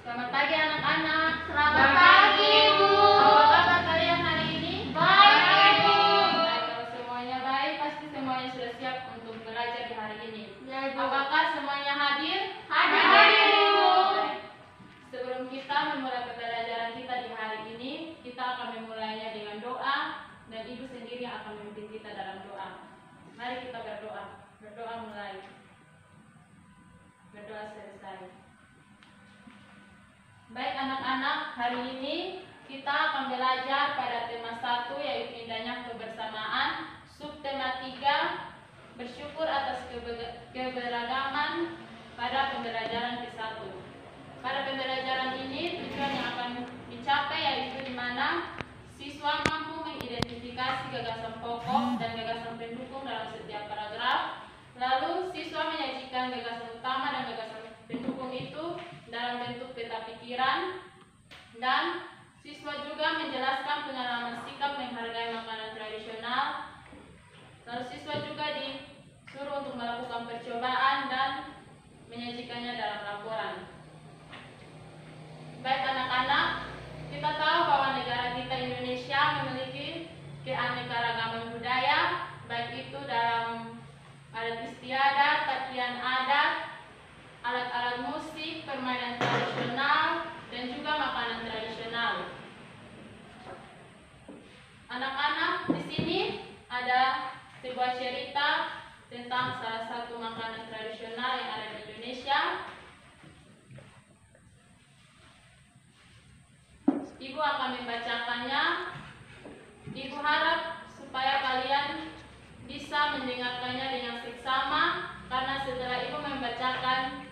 Selamat pagi anak-anak. Selamat pagi, Bu. Apa kabar kalian hari ini? Baik, Bu. Baik, kalau semuanya baik, pasti semuanya sudah siap untuk belajar di hari ini. Ya, Bu. Apakah semuanya hadir? Hadir, Bu. Baik. Sebelum kita memulai pembelajaran kita di hari ini, kita akan memulainya dengan doa dan Ibu sendiri yang akan memimpin kita dalam doa. Mari kita berdoa. Berdoa mulai. Berdoa selesai. Baik anak-anak, hari ini kita akan belajar pada tema 1 yaitu indahnya kebersamaan, subtema 3 bersyukur atas keberagaman pada pembelajaran ke-1. Pada pembelajaran ini tujuan yang akan dicapai yaitu di mana siswa mampu mengidentifikasi gagasan pokok dan gagasan pendukung dalam setiap paragraf. Lalu siswa menyajikan gagasan utama dan gagasan pendukung itu dalam bentuk peta pikiran, dan siswa juga menjelaskan pengalaman sikap menghargai makanan tradisional. Lalu siswa juga disuruh untuk melakukan percobaan dan menyajikannya dalam laporan. Baik anak-anak, kita tahu bahwa negara kita Indonesia memiliki keanekaragaman budaya, baik itu dalam adat istiadat, tarian adat, alat-alat musik, permainan tradisional, dan juga makanan tradisional. Anak-anak, di sini ada sebuah cerita tentang salah satu makanan tradisional yang ada di Indonesia. Ibu akan membacakannya. Ibu harap supaya kalian bisa mendengarkannya dengan seksama, karena setelah Ibu membacakan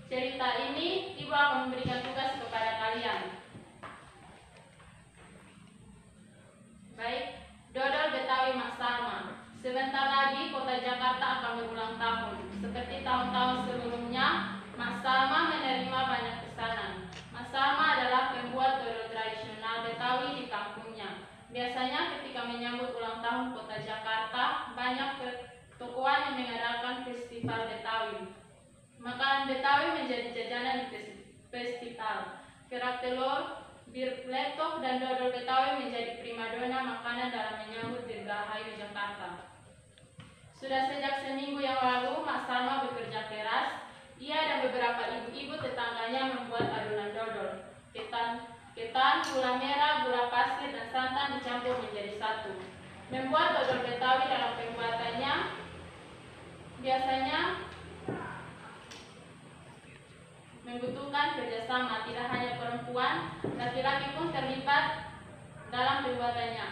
cerita ini, Ibu akan memberikan tugas kepada kalian. Baik, dodol Betawi Mak Salma. Sebentar lagi kota Jakarta akan berulang tahun. Seperti tahun-tahun sebelumnya, Mak Salma menerima banyak pesanan. Mak Salma adalah pembuat dodol tradisional Betawi di kampungnya. Biasanya ketika menyambut ulang tahun kota Jakarta, banyak pertokoan yang mengadakan festival Betawi. Makanan Betawi menjadi jajanan di festival. Kerak telur, bir peletok, dan dodol Betawi menjadi primadona makanan dalam menyambut Dirgahayu Jakarta. Sudah sejak seminggu yang lalu, Mak Salma bekerja keras. Ia dan beberapa ibu-ibu tetangganya membuat adonan dodol. Ketan, gula merah, gula pasir, dan santan dicampur menjadi satu. Membuat dodol Betawi dalam pembuatannya biasanya membutuhkan kerjasama. Tidak hanya perempuan, laki-laki pun terlibat dalam pembuatannya.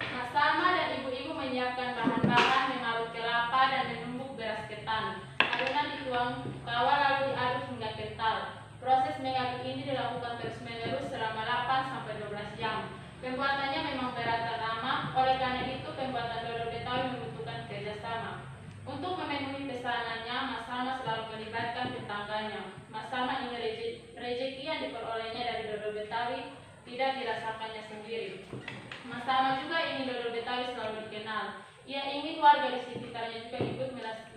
Mak Salma dan ibu-ibu menyiapkan bahan-bahan, mengarut kelapa, dan menumbuk beras ketan. Adonan dituang kawah lalu diaduk hingga kental. Proses mengaduk ini dilakukan terus-menerus selama 8-12 jam. Pembuatannya memang berat dan lama, oleh karena itu pembuatan dodol Betawi membutuhkan kerjasama. Untuk memenuhi pesanannya, Mak Salma selalu melibatkan tetangganya. Mak Salma ingin rezeki yang diperolehnya dari dodol Betawi tidak dirasakannya sendiri. Mak Salma juga ingin dodol Betawi selalu dikenal. Ia ingin warga di sekitarnya juga ikut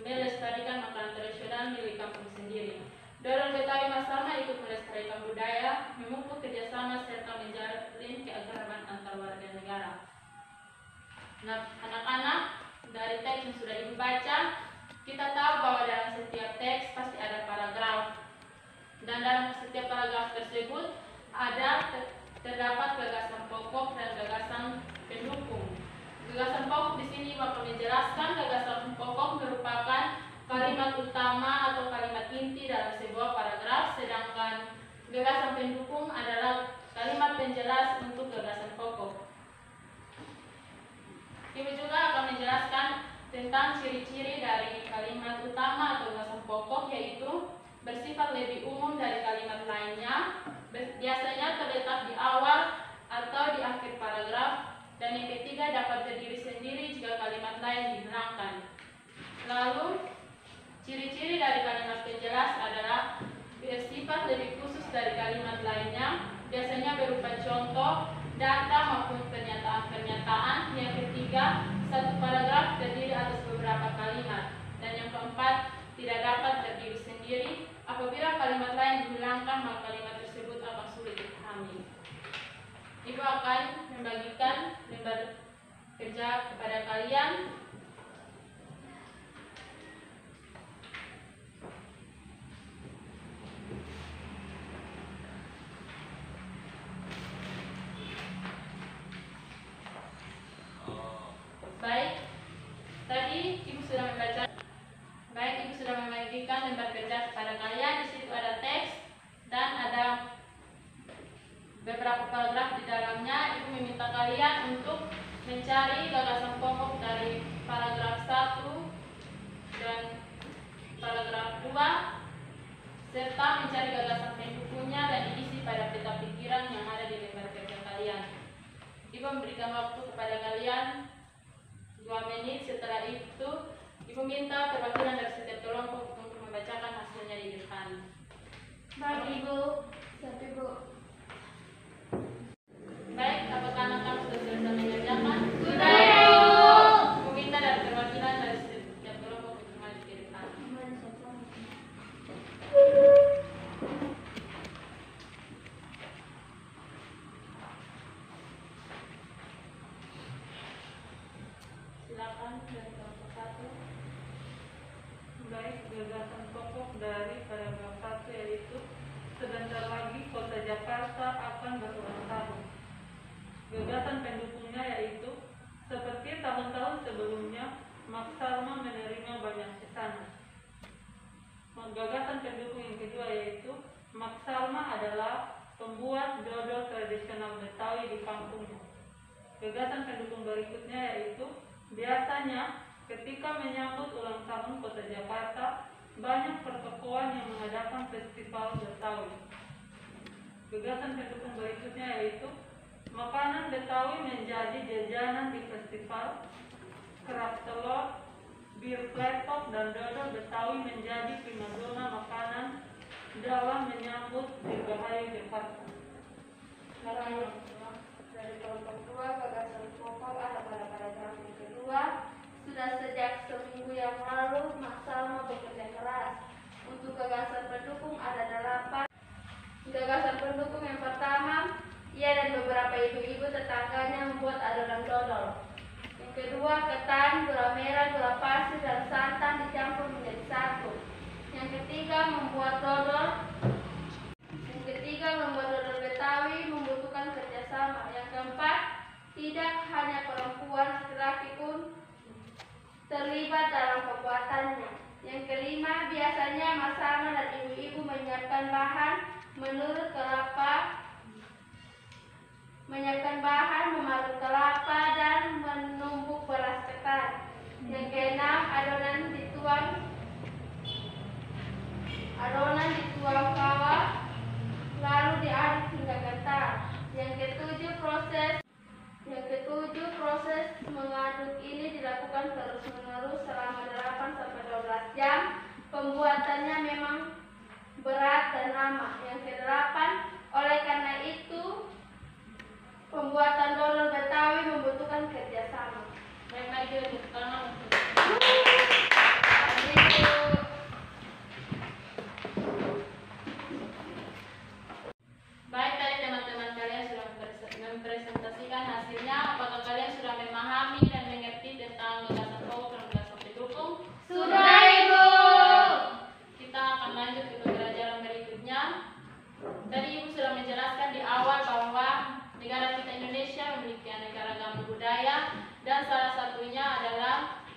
melestarikan makanan tradisional milik kampung sendiri. Dodol Betawi Mak Salma ikut melestarikan budaya, memupuk kerjasama, serta menjalin keakraban antar warga negara. Nah, anak-anak, dari teks yang sudah Ibu baca, kita tahu bahwa dalam setiap teks pasti ada paragraf. Dan dalam setiap paragraf tersebut terdapat gagasan pokok dan gagasan pendukung. Gagasan pokok di sini akan menjelaskan gagasan pokok merupakan kalimat utama atau kalimat inti dalam sebuah paragraf, sedangkan gagasan pendukung adalah kalimat penjelas untuk gagasan pokok. Ibu juga akan menjelaskan tentang ciri-ciri dari kalimat utama atau gagasan pokok, yaitu bersifat lebih umum dari kalimat lainnya, biasanya terletak di awal atau di akhir paragraf, dan yang ketiga dapat berdiri sendiri jika kalimat lain dihilangkan. Lalu ciri-ciri dari kalimat penjelas adalah bersifat lebih khusus dari kalimat lainnya, biasanya berupa contoh, data maupun pernyataan-pernyataan. Yang ketiga, satu paragraf terdiri atas beberapa kalimat. Dan yang keempat, tidak dapat berdiri sendiri. Apabila kalimat lain dihilangkan, maka kalimat tersebut memahami. Ibu akan membagikan lembar kerja kepada kalian. Baik, tadi Ibu sudah membaca. Baik, Ibu sudah membagikan lembar kerja kepada kalian. Di situ ada teks dan ada beberapa paragraf di dalamnya. Ibu meminta kalian untuk mencari gagasan pokok dari paragraf 1 dan paragraf 2 serta mencari gagasan pendukungnya dan diisi pada peta pikiran yang ada di lembar kerja kalian. Ibu memberikan waktu kepada kalian 2 menit. Setelah itu Ibu minta perwakilan dari setiap kelompok untuk membacakan hasilnya di depan. Baik, Ibu. Siap, Ibu. Baik, apakah anak-anak sudah selesai mengerjakan? Sudah, Ibu. Ibu minta dari perwakilan dari setiap kelompok untuk maju ke depan. Silakan dari kelompok 1. Baik, gagasan pokok dari paragraf 1 yaitu sebentar lagi kota Jakarta akan berulang tahun. Gagasan pendukungnya yaitu seperti tahun-tahun sebelumnya, Mak Salma menerima banyak pesanan. Gagasan pendukung yang kedua yaitu Mak Salma adalah pembuat dodol tradisional Betawi di kampungnya. Gagasan pendukung berikutnya yaitu biasanya ketika menyambut ulang tahun kota Jakarta, banyak pertokoan yang mengadakan festival Betawi. Gagasan pendukung berikutnya yaitu makanan Betawi menjadi jajanan di festival, kerak telur, bir pletok, dan dodol Betawi menjadi primadona makanan dalam menyambut Dirgahayu Jakarta. Dari kelompok 2, gagasan pokok ada pada paragraf yang kedua. Sudah sejak seminggu yang lalu, Mak Salma bekerja keras. Untuk gagasan pendukung ada 8. Gagasan pendukung yang pertama, ia dan beberapa ibu-ibu tetangganya membuat adonan dodol. Yang kedua, ketan, gula merah, gula pasir, dan santan dicampur menjadi satu. Yang ketiga, membuat dodol Betawi membutuhkan kerjasama. Yang keempat, tidak hanya perempuan, laki-laki pun terlibat dalam pembuatannya. Yang kelima, biasanya Mas Salma dan ibu-ibu menyiapkan bahan memarut kelapa dan menumbuk beras ketan. Yang keenam, adonan dituang kawah lalu diaduk hingga kental. Yang ketujuh, proses mengaduk ini dilakukan terus-menerus selama 8-12 jam. Pembuatannya memang berat dan lama. Yang kedelapan, oleh karena itu pembuatan dodol Betawi membutuhkan kerjasama. Baik, mari kita tepuk tangan untuk baik, tadi teman-teman kalian sudah mempresentasikan hasilnya. Apakah kalian sudah memahami dan mengerti tentang gagasan pokok dan gagasan pendukung? Sudah, Ibu. Kita akan lanjut ke pembelajaran berikutnya. Tadi Ibu sudah menjelaskan di awal bahwa negara kita Indonesia memiliki aneka budaya dan salah satunya adalah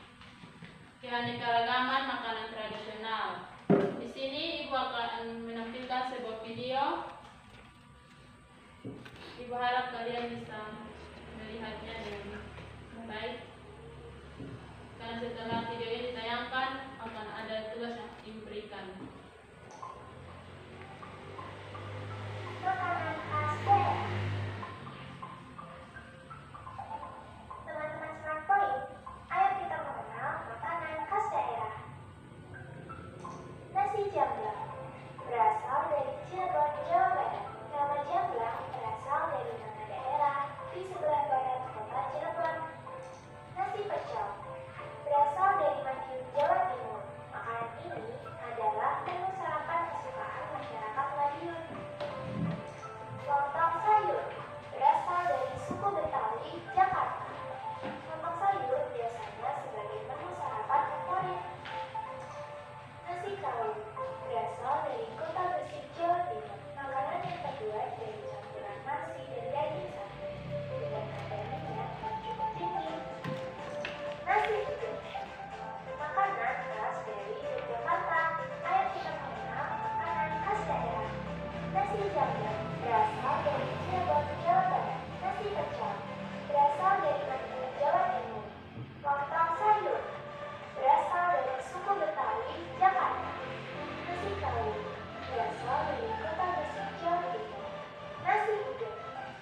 keanekaragaman makanan tradisional. Di sini Ibu akan menampilkan sebuah video. Ibu harap kalian bisa melihatnya dengan baik. Karena setelah video ini ditayangkan akan ada tugas yang Ibu berikan. Makanan khas daerah. Teman-teman Smart Point, ayo kita mengenal makanan khas daerah. Nasi jamblang berasal dari Cirebon, Jawa Barat. Nama jamblang berasal dari nama daerah di sebelah barat kota Cirebon. Nasi pecel berasal dari Madiun, Jawa Timur. Makanan ini adalah jamblang berasal dari Cirebon, Jawa Barat. Nasi pecel berasal dari Banten, Jawa Timur. Lontong sayur berasal dari suku Betawi, Jakarta. Nasi kawin berasal dari Kota Gresik, Jawa Timur. Nasi uduk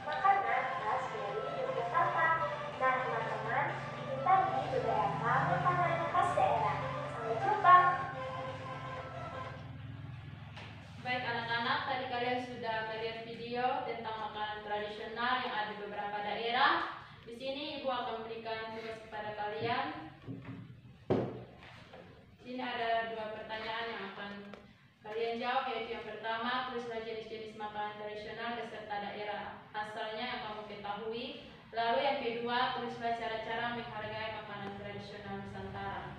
makanan khas dari Yogyakarta. Nah teman-teman, itu tadi beberapa makanan khas daerah. Sampai jumpa. Baik anak-anak, tadi kalian sudah melihat video tentang makanan tradisional yang ada di beberapa daerah. Di sini Ibu akan memberikan tugas kepada kalian. Di sini ada 2 pertanyaan yang akan kalian jawab, yaitu yang pertama, tulislah jenis-jenis makanan tradisional beserta daerah asalnya yang kamu ketahui. Lalu yang kedua, tulislah cara-cara menghargai makanan tradisional Nusantara.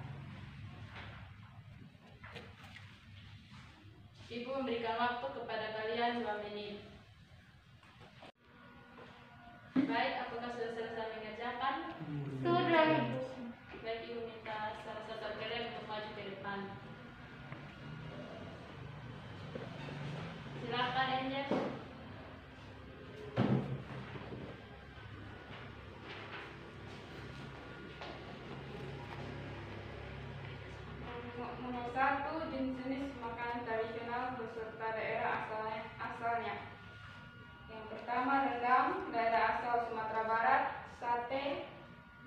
Ibu memberikan waktu kepada kalian 2 menit. Baik, apakah sudah selesai mengerjakan? Sudah, Ibu. Baik, Ibu minta salah satu kalian untuk maju ke depan. Silakan, Angel. Nomor 1, jenis-jenis makanan tradisional beserta daerah asalnya. Yang pertama, rendang, daerah asal Sumatera Barat. Sate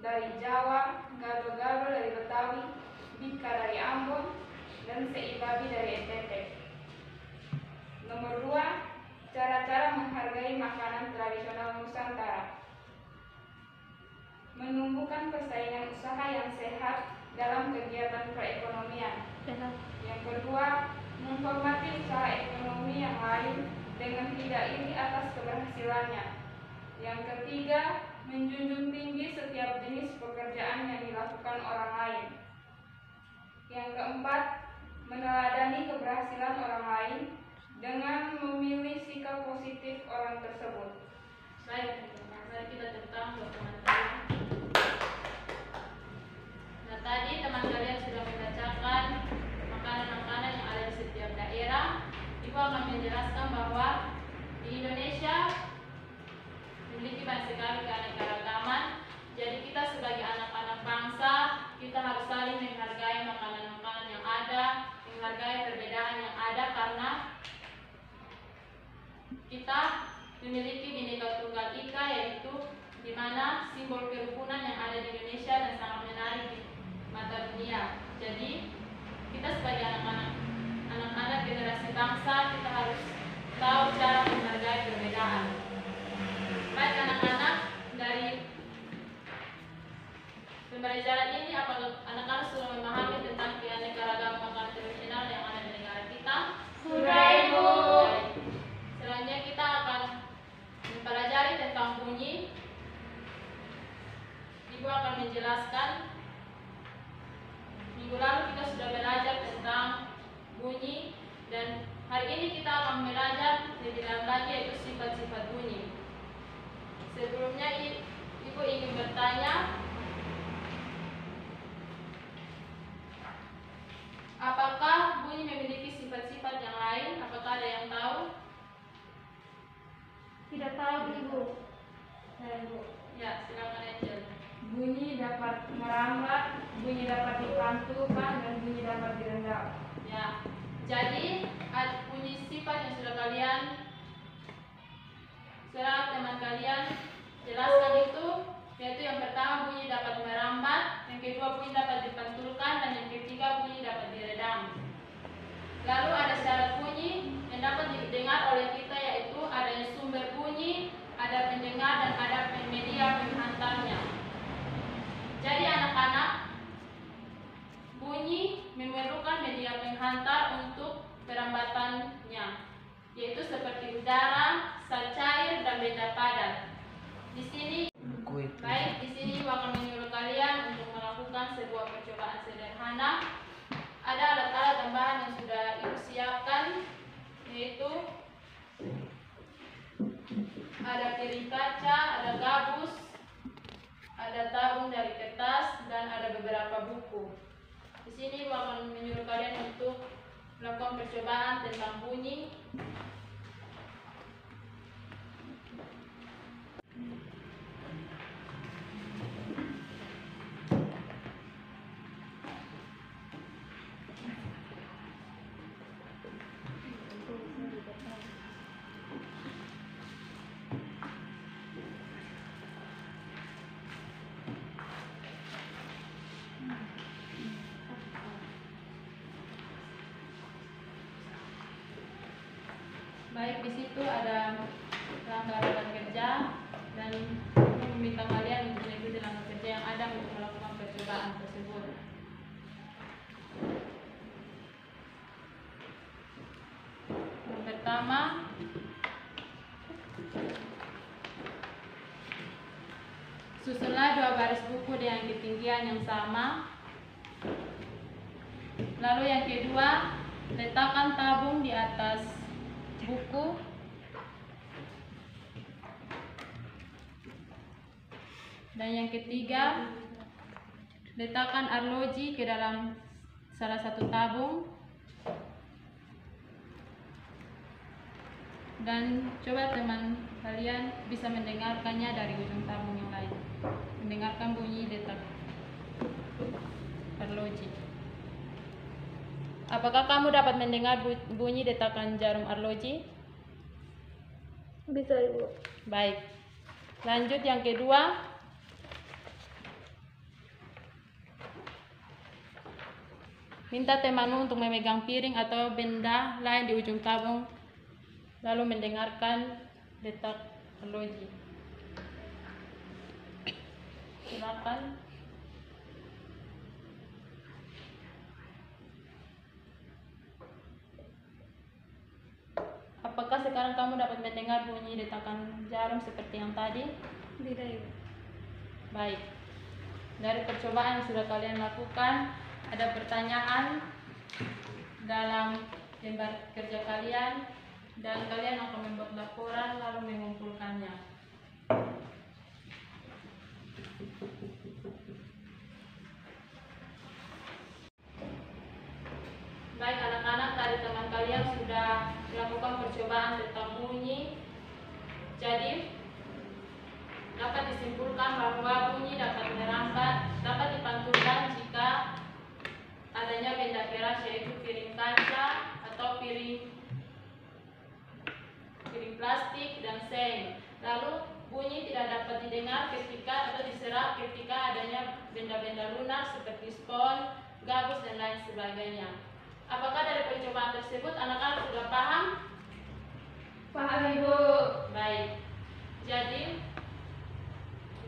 dari Jawa, gado-gado dari Betawi, bika dari Ambon, dan sei babi dari NTT. Nomor 2, cara-cara menghargai makanan tradisional Nusantara. Menumbuhkan persaingan usaha yang sehat dalam kegiatan perekonomian. Yang kedua, menghormati usaha ekonomi yang lain dengan tidak iri atas keberhasilannya. Yang ketiga, menjunjung tinggi setiap jenis pekerjaan yang dilakukan orang lain. Yang keempat, meneladani keberhasilan orang lain dengan memilih sikap positif orang tersebut. Baik, mari kita tepuk tangan buat teman kalian. Nah, tadi teman kalian sudah membacakan makanan-makanan yang ada di setiap daerah. Ibu akan menjelaskan bahwa di Indonesia memiliki banyak sekali keanekaragaman. Jadi kita sebagai anak-anak bangsa, kita harus saling menghargai makanan-makanan yang ada, menghargai perbedaan yang ada, karena kita memiliki Bhinneka Tunggal Ika, yaitu di mana simbol kerukunan yang ada di Indonesia dan sangat menarik di mata dunia. Jadi kita sebagai anak-anak generasi bangsa, kita harus tahu cara menghargai perbedaan. Baik anak-anak, dari pembelajaran ini apakah anak-anak sudah memahami tentang keanekaragaman makanan tradisional yang ada di negara kita? Sudah, Ibu. Baik. Selanjutnya kita akan mempelajari tentang bunyi. Ibu akan menjelaskan. Minggu lalu kita sudah belajar tentang bunyi, dan hari ini kita akan belajar lebih dalam lagi, yaitu sifat-sifat bunyi. Sebelumnya Ibu ingin bertanya, apakah bunyi memiliki sifat-sifat yang lain? Apakah ada yang tahu? Tidak tahu, Ibu. Ya, silakan Angel. Bunyi dapat merambat, bunyi dapat dipantulkan, dan bunyi dapat direndam. Ya, jadi bunyi sifat yang sudah kalian serap teman kalian jelaskan itu, yaitu yang pertama bunyi dapat merambat, yang kedua bunyi dapat dipantulkan, dan yang ketiga bunyi dapat diredam. Lalu ada syarat bunyi yang dapat didengar oleh kita, yaitu adanya sumber bunyi, ada pendengar, dan ada media penghantarnya. Jadi anak-anak, bunyi memerlukan media penghantar untuk perambatannya, yaitu seperti udara, sal cair, dan benda padat. Di sini, baik, di sini Ibu akan menyuruh kalian untuk melakukan sebuah percobaan sederhana. Ada alat-alat tambahan yang sudah Ibu siapkan, yaitu ada piring kaca, ada gabus, ada tabung dari kertas, dan ada beberapa buku. Di sini Ibu akan menyuruh kalian untuk melakukan percobaan tentang bunyi. Baik, di situ ada langkah-langkah kerja dan meminta kalian untuk mengikuti langkah kerja yang ada untuk melakukan percobaan tersebut. Yang pertama, susunlah 2 baris buku dengan ketinggian yang sama. Lalu yang kedua, letakkan tabung di atas buku. Dan yang ketiga, letakkan arloji ke dalam salah satu tabung. Dan coba teman kalian bisa mendengarkannya dari ujung tabung yang lain. Mendengarkan bunyi detak arloji. Apakah kamu dapat mendengar bunyi detakan jarum arloji? Bisa, Ibu. Baik. Lanjut yang kedua. Minta temanmu untuk memegang piring atau benda lain di ujung tabung, lalu mendengarkan detak arloji. Silakan. Apakah sekarang kamu dapat mendengar bunyi detakan jarum seperti yang tadi? Tidak, Ibu. Baik. Dari percobaan yang sudah kalian lakukan, ada pertanyaan dalam lembar kerja kalian dan kalian akan membuat laporan lalu mengumpulkannya. Baik anak-anak, tadi teman kalian sudah melakukan percobaan tentang bunyi. Jadi dapat disimpulkan bahwa bunyi dapat merambat, dapat dipantulkan jika adanya benda keras, yaitu piring kaca atau piring plastik dan seng. Lalu bunyi tidak dapat didengar ketika atau diserap ketika adanya benda-benda lunak seperti spons, gabus dan lain sebagainya. Apakah dari percobaan tersebut anak-anak sudah paham? Paham, Ibu. Baik. Jadi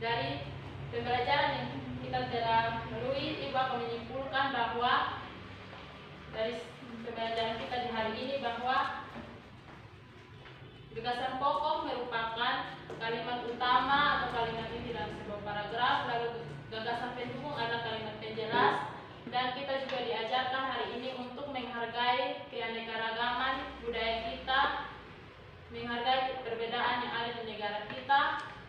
dari pembelajaran yang kita telah lalui, Ibu akan menyimpulkan bahwa dari pembelajaran kita di hari ini bahwa gagasan pokok merupakan kalimat utama atau kalimat inti dalam sebuah paragraf, lalu gagasan pendukung adalah kalimat penjelas, dan kita juga diajarkan hari ini untuk menghargai keanekaragaman budaya kita, menghargai perbedaan yang ada di negara kita.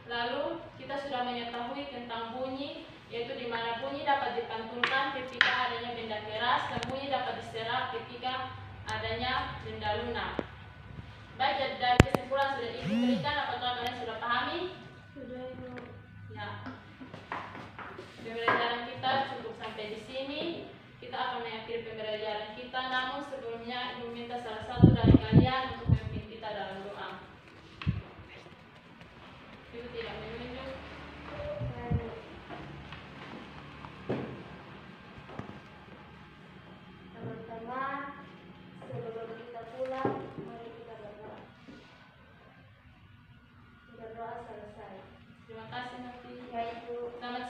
Lalu kita sudah mengetahui tentang bunyi, yaitu di mana bunyi dapat dipantulkan ketika adanya benda keras dan bunyi dapat diserap ketika adanya benda lunak. Baik, dari kesimpulan sudah Ibu berikan, apakah kalian sudah pahami? Sudah, Ibu. Ya. Pembelajaran kita cukup sampai di sini. Kita akan mengakhiri pembelajaran kita, namun sebelumnya Ibu minta salah satu dari kalian untuk memimpin kita dalam doa. Ibu tidak menunjuk. Teman-teman, sebelum kita pulang, mari kita berdoa. Berdoa selesai. Terima kasih, Nanti. Ya, Ibu. Selamat